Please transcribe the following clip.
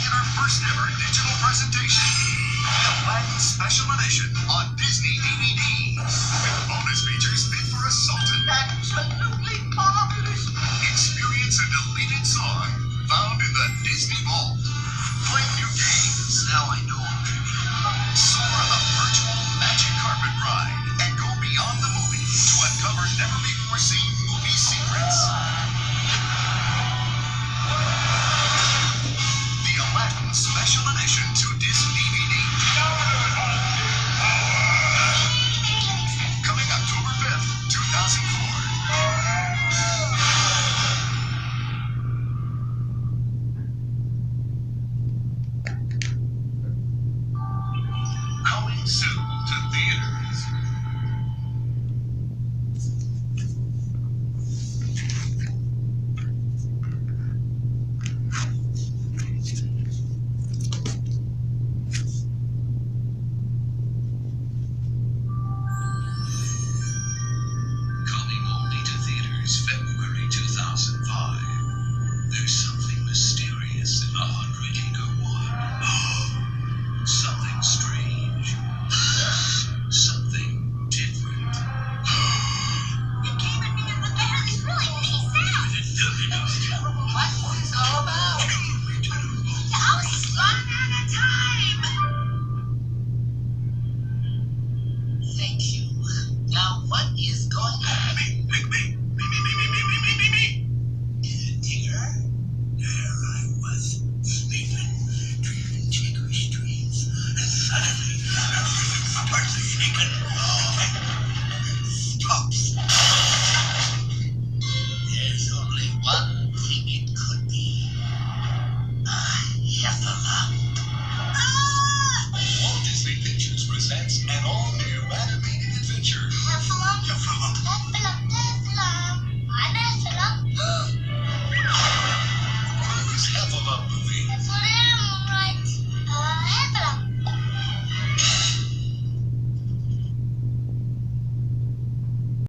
in our first ever digital presentation, the Aladdin Special Edition on Disney DVDs. With bonus features fit for a sultan. Absolutely marvelous. Experience a deleted song found in the Disney Vault. Play new games. Now I know I'm dreaming. Soar on a virtual magic carpet ride and go beyond the movie to uncover never-before-seen movie secrets. The Aladdin Special Edition to Disney DVD. Coming October 5th, 2004. Coming soon.